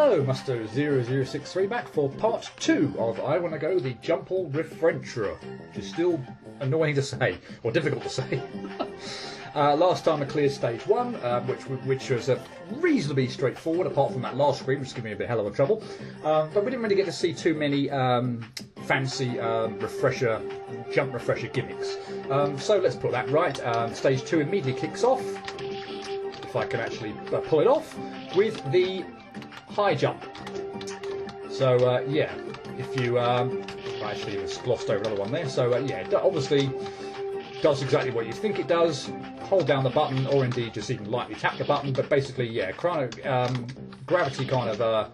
Hello, Musto0063 back for part 2 of I Wanna Go the Jumple Refrenture, which is still annoying to say, or difficult to say. Last time I cleared stage 1, which was reasonably straightforward, apart from that last screen, which is giving me a bit hell of a trouble. But we didn't really get to see too many fancy jump refresher gimmicks. So let's put that right. Stage 2 immediately kicks off, if I can actually pull it off, with the high jump. So yeah, if you I actually just glossed over another one there. So yeah, it obviously does exactly what you think it does. Hold down the button, or indeed just even lightly tap the button. But basically, yeah, gravity kind of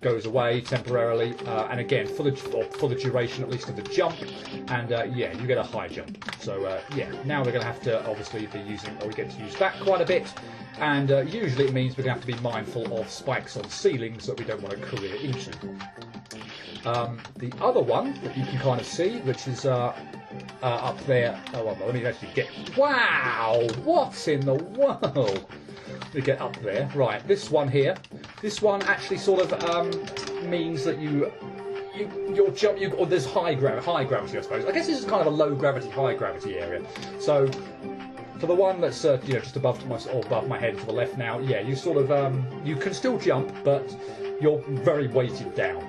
goes away temporarily, and again for the duration at least of the jump. And yeah, you get a high jump. So yeah, now we're going to have to obviously be using, or we get to use that quite a bit. And usually it means we're going to have to be mindful of spikes on ceilings that we don't want to career into. The other one that you can kind of see, which is up there. Oh, well, let me actually get. Wow! What's in the world? We get up there. Right, this one here. This one actually sort of means that your jump. Or there's high gravity, I suppose. I guess this is kind of a low gravity, high gravity area. So for the one that's you know, just above my head to the left now, yeah, you sort of you can still jump, but you're very weighted down.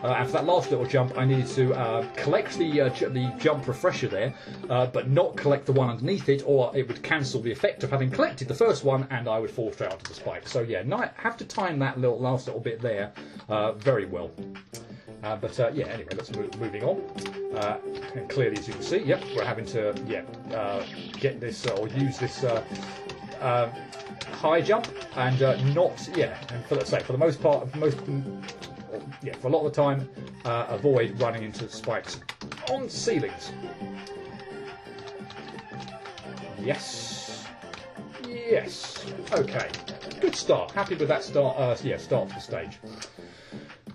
And for that last little jump, I needed to collect the jump refresher there, but not collect the one underneath it, or it would cancel the effect of having collected the first one, and I would fall straight onto the spike. So yeah, have to time that last little bit there very well. But yeah, anyway, let's moving on. And clearly, as you can see, yep, we're having to get this or use this high jump, and not and for the most part, for a lot of the time, avoid running into spikes on ceilings. Yes. Okay. Good start. Happy with that start. Start to the stage.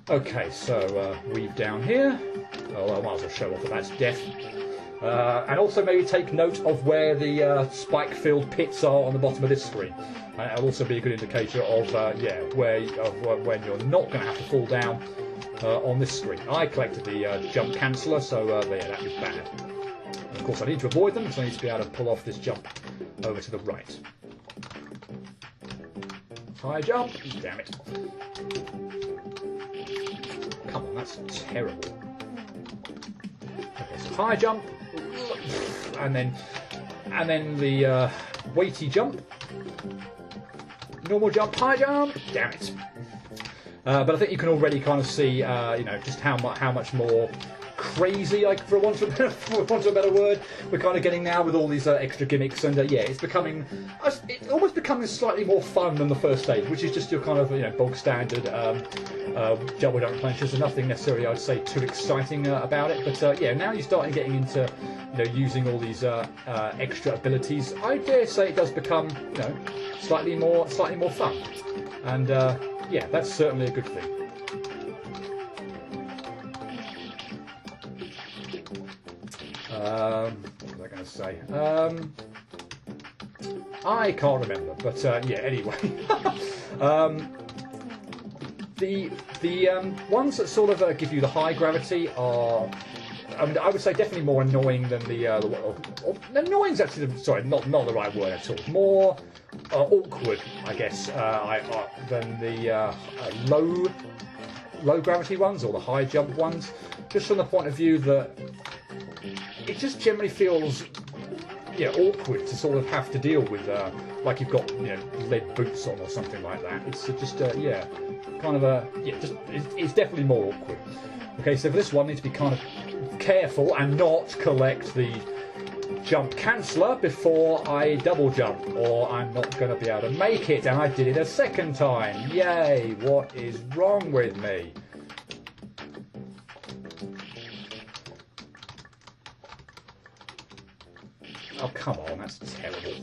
Okay, so weave down here. Oh, I might as well show off that that's death. And also maybe take note of where the spike-filled pits are on the bottom of this screen. And it'll also be a good indicator of when you're not going to have to fall down on this screen. I collected the jump canceller, so yeah, that was bad. And of course, I need to avoid them, so I need to be able to pull off this jump over to the right. High jump. Damn it. Come on, that's terrible. Okay, so high jump, and then the weighty jump, normal jump, high jump. Damn it! But I think you can already kind of see, you know, just how much more crazy, like for want of a better word, we're kind of getting now with all these extra gimmicks, and yeah, it's almost becoming slightly more fun than the first stage, which is just your kind of, you know, bog standard double jump planches, and nothing necessarily I'd say too exciting about it. But yeah, now you're starting getting into, you know, using all these extra abilities. I dare say it does become, you know, slightly more fun, and yeah, that's certainly a good thing. What was I going to say? I can't remember, but yeah, anyway. The ones that sort of give you the high gravity are, I mean, I would say definitely more annoying than annoying is actually, sorry, not the right word at all. More awkward, I guess, than the low gravity ones or the high jump ones. Just from the point of view that it just generally feels, yeah, awkward to sort of have to deal with, like you've got, you know, lead boots on or something like that. It's just, yeah, kind of it's definitely more awkward. Okay, so for this one, I need to be kind of careful and not collect the jump canceller before I double jump, or I'm not going to be able to make it. And I did it a second time. Yay! What is wrong with me? Oh, come on, that's terrible.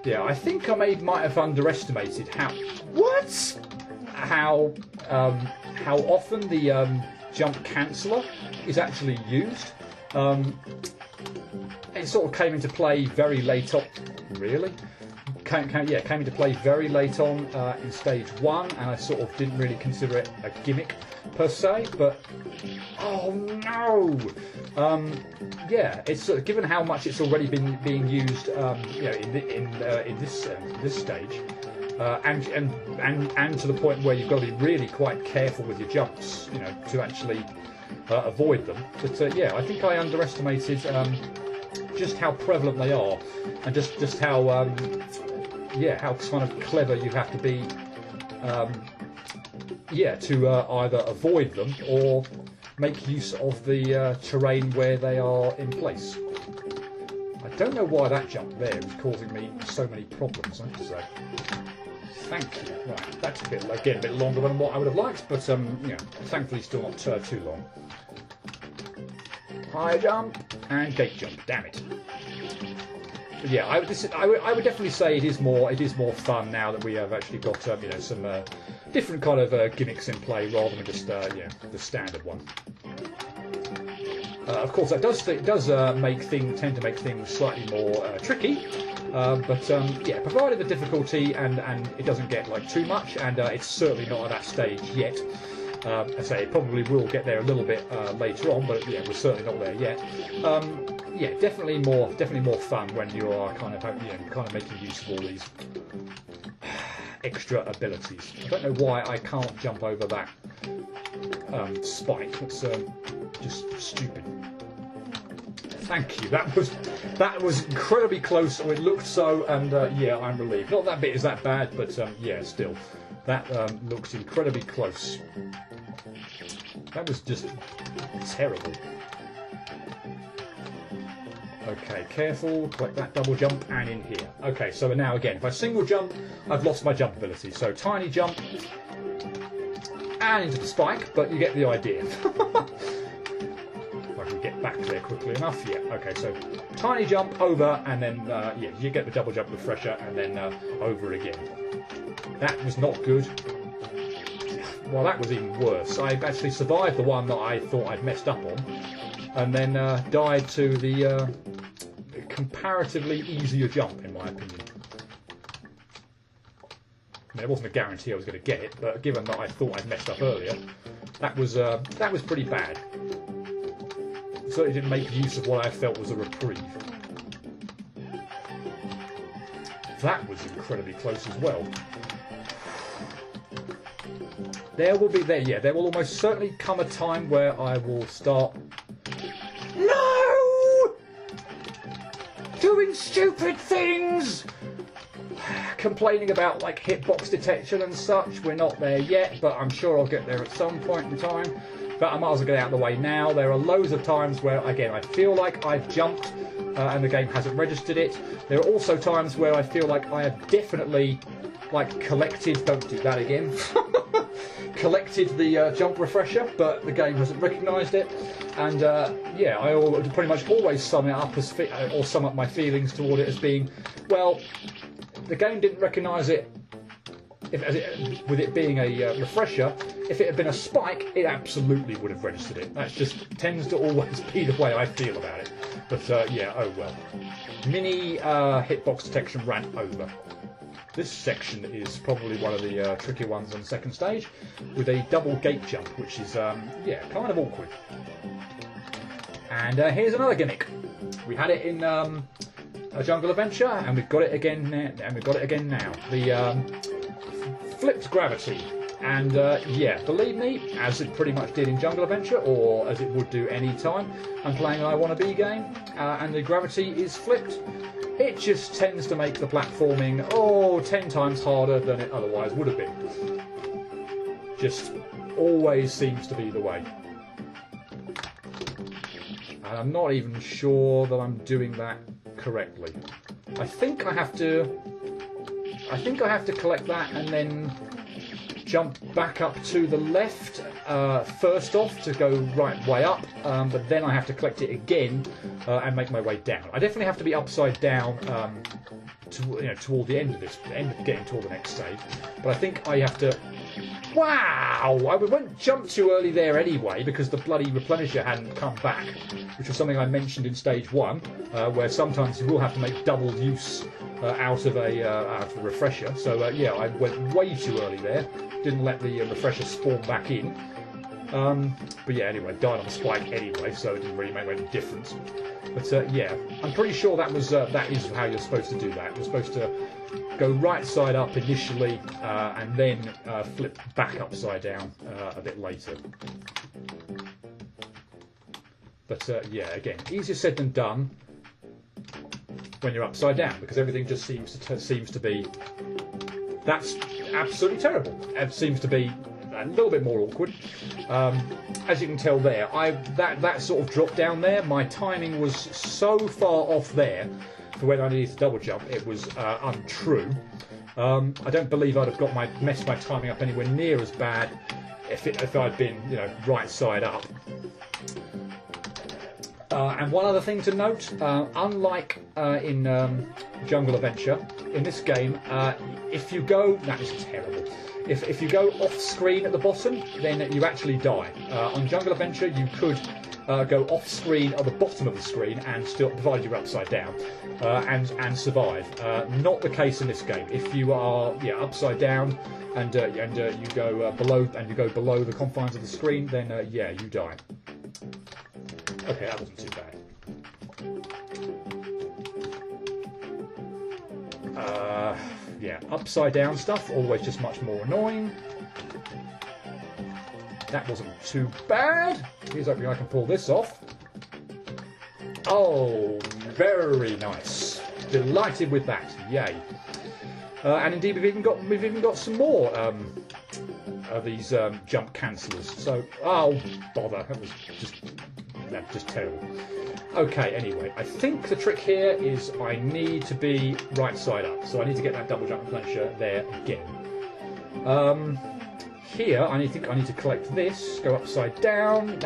Yeah, I think I might have underestimated how often the jump canceller is actually used. It sort of came into play very late on, really. came into play very late on in stage 1, and I sort of didn't really consider it a gimmick per se. But oh no, yeah, it's given how much it's already been being used, you know, in this stage, and to the point where you've got to be really quite careful with your jumps, you know, to actually avoid them. But yeah, I think I underestimated just how prevalent they are, and just how yeah, how kind of clever you have to be, yeah, to either avoid them or make use of the terrain where they are in place. I don't know why that jump there is causing me so many problems, I have to say. Thank you. Right, that's a bit longer than what I would have liked, but you know, thankfully still not too long. High jump and gate jump. Damn it. But yeah, I would definitely say it is more fun now that we have actually got you know, some different kind of gimmicks in play rather than just you know, the standard one. Of course, that does tend to make things slightly more tricky. But yeah, provided the difficulty and it doesn't get like too much, and it's certainly not at that stage yet. I say it probably will get there a little bit later on, but yeah, we're certainly not there yet. Yeah, definitely more fun when you are kind of making use of all these extra abilities. I don't know why I can't jump over that spike. It's just stupid. Thank you. That was incredibly close. It looked so, and yeah, I'm relieved. Not that bit is that bad, but yeah, still, that looks incredibly close. That was just terrible. Okay, careful. Collect that double jump and in here. Okay, so now again, if I single jump, I've lost my jump ability. So tiny jump and into the spike, but you get the idea. Get back there quickly enough. Yeah, okay, so tiny jump over, and then yeah, you get the double jump refresher, and then over again. That was not good. Well, that was even worse. I actually survived the one that I thought I'd messed up on, and then died to the comparatively easier jump, in my opinion. I mean, it wasn't a guarantee I was going to get it, but given that I thought I'd messed up earlier, that was pretty bad. Certainly didn't make use of what I felt was a reprieve. That was incredibly close as well. There will almost certainly come a time where I will start doing stupid things, complaining about like hitbox detection and such. We're not there yet, but I'm sure I'll get there at some point in time. But I might as well get out of the way now. There are loads of times where, again, I feel like I've jumped and the game hasn't registered it. There are also times where I feel like I have definitely, like, collected... Don't do that again. Collected the jump refresher, but the game hasn't recognised it. And, yeah, I pretty much always sum it up as... or sum up my feelings toward it as being, well, the game didn't recognise it. With it being a refresher, if it had been a spike, it absolutely would have registered it. That just tends to always be the way I feel about it. But yeah, oh well. Mini hitbox detection ran over. This section is probably one of the trickier ones on the second stage, with a double gate jump, which is yeah, kind of awkward. And here's another gimmick. We had it in a Jungle Adventure, and we've got it again now. The flipped gravity, and yeah, believe me, as it pretty much did in Jungle Adventure, or as it would do any time I'm playing an I Wanna Be game, and the gravity is flipped, it just tends to make the platforming 10 times harder than it otherwise would have been. Just always seems to be the way. And I'm not even sure that I'm doing that correctly. I think I have to collect that and then jump back up to the left first off to go right way up, but then I have to collect it again and make my way down. I definitely have to be upside down toward the end of this, getting toward the next stage. But I think I have to. Wow! I wouldn't jump too early there anyway because the bloody replenisher hadn't come back, which was something I mentioned in stage 1, where sometimes you will have to make double use out of a refresher. So yeah, I went way too early there. Didn't let the refresher spawn back in. But yeah, anyway, died on the spike anyway, so it didn't really make any difference. But yeah, I'm pretty sure that is how you're supposed to do that. You're supposed to go right side up initially, and then flip back upside down a bit later. But yeah, again, easier said than done when you're upside down, because everything just seems to be. That's absolutely terrible. It seems to be a little bit more awkward. As you can tell there, that sort of drop down there, my timing was so far off there for when I needed to double jump, it was untrue. I don't believe I'd have messed my timing up anywhere near as bad if I'd been, you know, right side up. And one other thing to note, unlike in Jungle Adventure, in this game, if you go... That is terrible. If you go off screen at the bottom, then you actually die. On Jungle Adventure, you could go off screen at the bottom of the screen and still, provided you're upside down, and survive. Not the case in this game. If you are upside down and you go below the confines of the screen, then yeah, you die. Okay, that wasn't too bad. Yeah, upside down stuff, always just much more annoying. That wasn't too bad. Here's hoping I can pull this off. Oh, very nice. Delighted with that. Yay. And indeed, we've even got some more of these jump cancellers. So, oh bother, that was just terrible. Okay, anyway, I think the trick here is I need to be right side up, so I need to get that double jump replenisher there again. Here, I need to collect this, go upside down.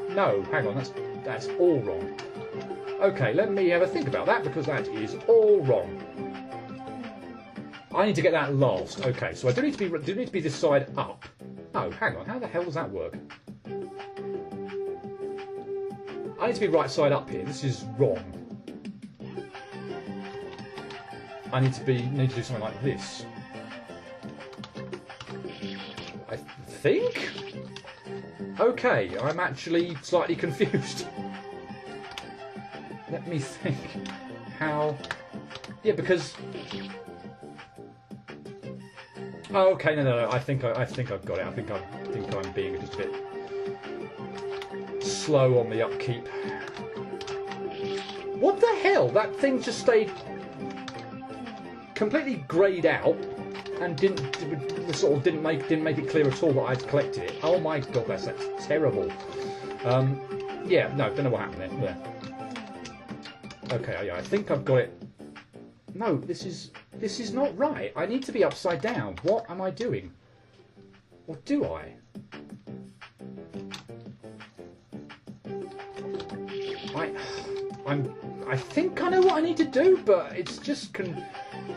No, hang on, that's all wrong. Okay, let me have a think about that, because that is all wrong. I need to get that last. Okay, so I do need to be this side up. Oh, hang on, how the hell does that work? I need to be right side up here. This is wrong. I need to do something like this. I think? Okay, I'm actually slightly confused. Let me think. How? Yeah, because. Oh, okay, no. I think I've got it. I think I'm being just a bit slow on the upkeep. What the hell? That thing just stayed completely greyed out and didn't make it clear at all that I'd collected it. Oh my god, that's terrible. Yeah, no, don't know what happened there. Okay, yeah, I think I've got it. No, this is not right. I need to be upside down. What am I doing? Or do I? I think I know what I need to do, but it's just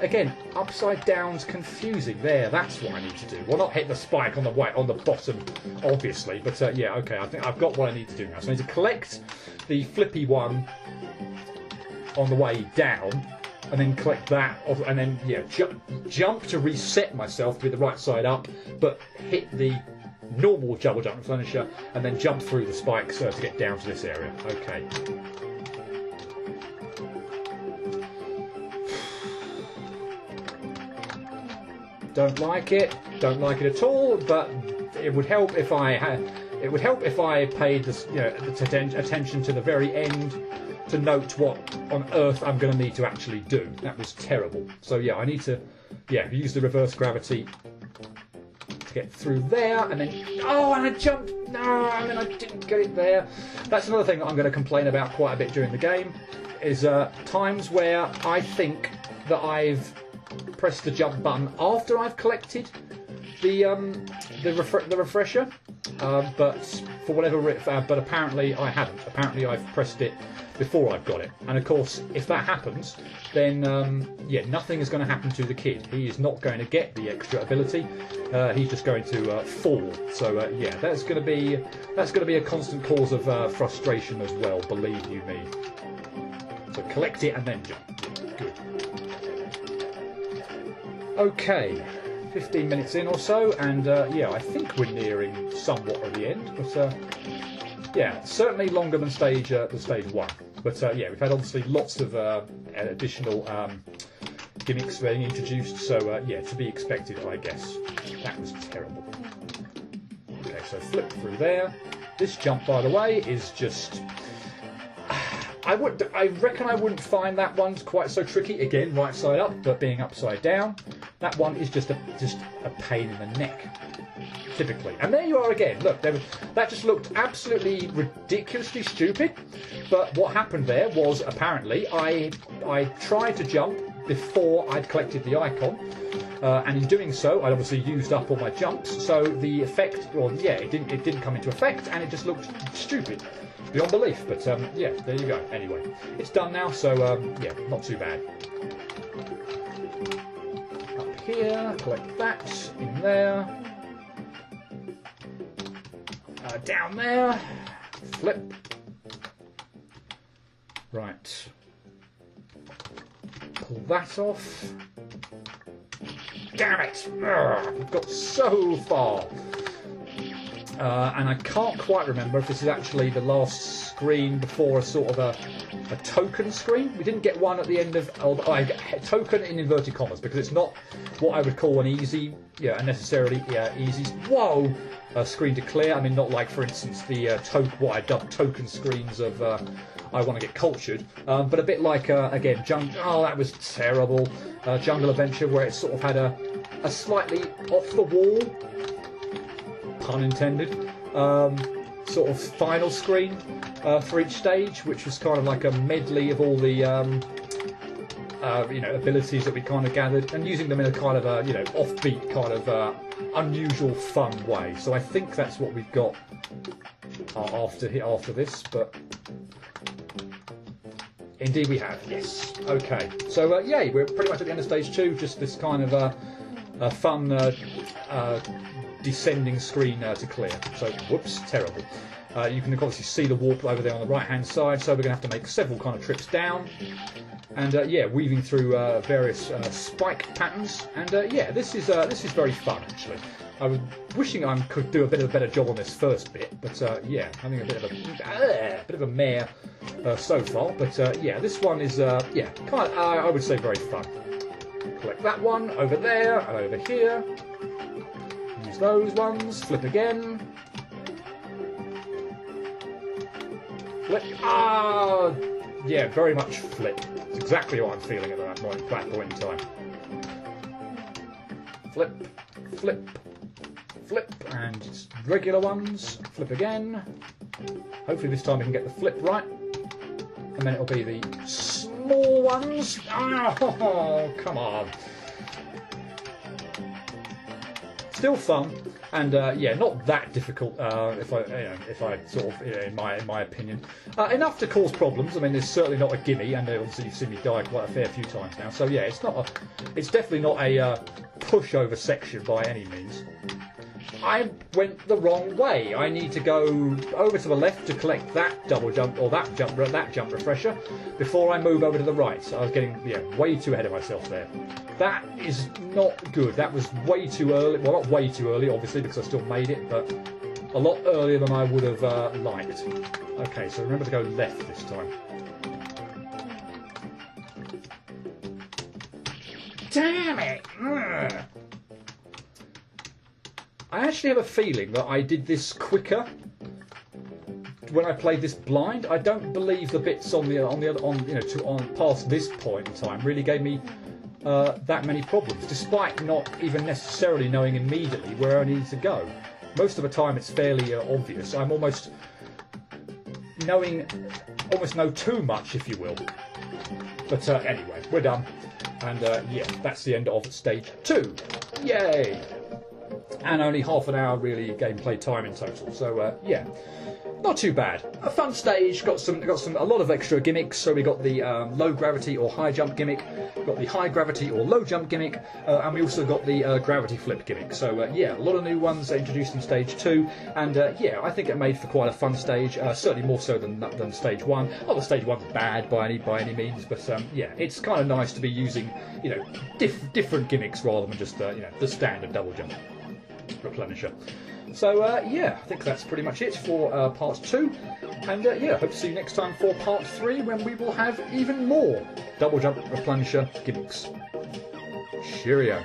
again, upside down's confusing. There, that's what I need to do. Well, not hit the spike on the bottom, obviously, but yeah, okay. I think I've got what I need to do now. So I need to collect the flippy one on the way down, and then collect that, and then yeah, jump to reset myself to be the right side up, but hit the normal double jump replenisher, and then jump through the spikes to get down to this area. Okay. Don't like it at all. But it would help if I paid this, attention to the very end to note what on earth I'm going to need to actually do. That was terrible. So yeah, I need to use the reverse gravity to get through there, and then and I jumped. No, and then I didn't get it there. That's another thing that I'm going to complain about quite a bit during the game. Is times where I think that I've pressed the jump button after I've collected, the refresher, but for whatever but apparently I haven't. Apparently I've pressed it before I've got it, and of course if that happens, then yeah, nothing is going to happen to the kid. He is not going to get the extra ability. He's just going to fall. So yeah, that's going to be a constant cause of frustration as well. Believe you me. So collect it and then jump. Good. Okay, 15 minutes in or so, and yeah, I think we're nearing somewhat of the end, but yeah, certainly longer than stage 1. But yeah, we've had obviously lots of additional gimmicks being introduced, so yeah, to be expected, I guess. That was terrible. Okay, so flip through there. This jump, by the way, is just... I reckon I wouldn't find that one quite so tricky. Again, right side up, but being upside down, that one is just a pain in the neck, typically. And there you are again. Look, that just looked absolutely ridiculously stupid. But what happened there was apparently I tried to jump before I'd collected the icon, and in doing so, I'd obviously used up all my jumps. So the effect, well, yeah, it didn't come into effect, and it just looked stupid. Beyond belief, but yeah, there you go. Anyway, it's done now, so yeah, not too bad. Up here, collect that, in there, down there, flip. Right, pull that off. Damn it! We've got so far. And I can't quite remember if this is actually the last screen before a sort of a token screen. We didn't get one at the end of token in inverted commas, because it's not what I would call an easy, yeah, unnecessarily easy. Whoa, screen to clear. I mean, not like, for instance, the what I dubbed token screens of I want to get cultured, but a bit like again, that was terrible. Jungle Adventure, where it sort of had a slightly off the wall, pun intended, sort of final screen for each stage, which was kind of like a medley of all the you know, abilities that we kind of gathered, and using them in a kind of a, you know, offbeat kind of unusual fun way. So I think that's what we've got after this, but indeed we have. Yes. Okay. So yay, we're pretty much at the end of stage 2. Just this kind of fun descending screen to clear. So, whoops, terrible. You can obviously see the warp over there on the right hand side, so we're going to have to make several kind of trips down, and yeah, weaving through various spike patterns, and yeah, this is very fun actually. I was wishing I could do a bit of a better job on this first bit, but yeah, having a bit of a mare so far, but yeah, this one is yeah, kind of, I would say very fun. Collect that one over there and over here. Use those ones. Flip again. Flip. Ah, yeah, very much flip. It's exactly what I'm feeling at that point in time. Flip, flip, flip, and just regular ones. Flip again. Hopefully this time we can get the flip right, and then it'll be the small ones. Oh, come on. Still fun, and yeah, not that difficult. If I sort of, in my opinion, enough to cause problems. I mean, it's certainly not a gimme, and obviously you've seen me die quite a fair few times now. So yeah, it's definitely not a pushover section by any means. I went the wrong way. I need to go over to the left to collect that double jump, or that jump refresher, before I move over to the right. So I was getting, yeah, way too ahead of myself there. That is not good. That was way too early. Well, not way too early, obviously, because I still made it, but a lot earlier than I would have liked. Okay, so remember to go left this time. Damn it! Ugh. I actually have a feeling that I did this quicker when I played this blind. I don't believe the bits on past this point in time really gave me that many problems, despite not even necessarily knowing immediately where I needed to go. Most of the time it's fairly obvious. I'm almost know too much, if you will. But anyway, we're done, and yeah, that's the end of stage 2. Yay! and only half an hour really gameplay time in total. So yeah, not too bad. A fun stage. Got a lot of extra gimmicks. So we got the low gravity or high jump gimmick. Got the high gravity or low jump gimmick, and we also got the gravity flip gimmick. So yeah, a lot of new ones introduced in stage 2, and yeah, I think it made for quite a fun stage. Certainly more so than stage 1. Not that stage 1's bad by any means, but yeah, it's kind of nice to be using, you know, different gimmicks rather than just you know, the standard double jump replenisher. So yeah, I think that's pretty much it for part 2, and yeah, hope to see you next time for part 3, when we will have even more double jump replenisher gimmicks. Cheerio.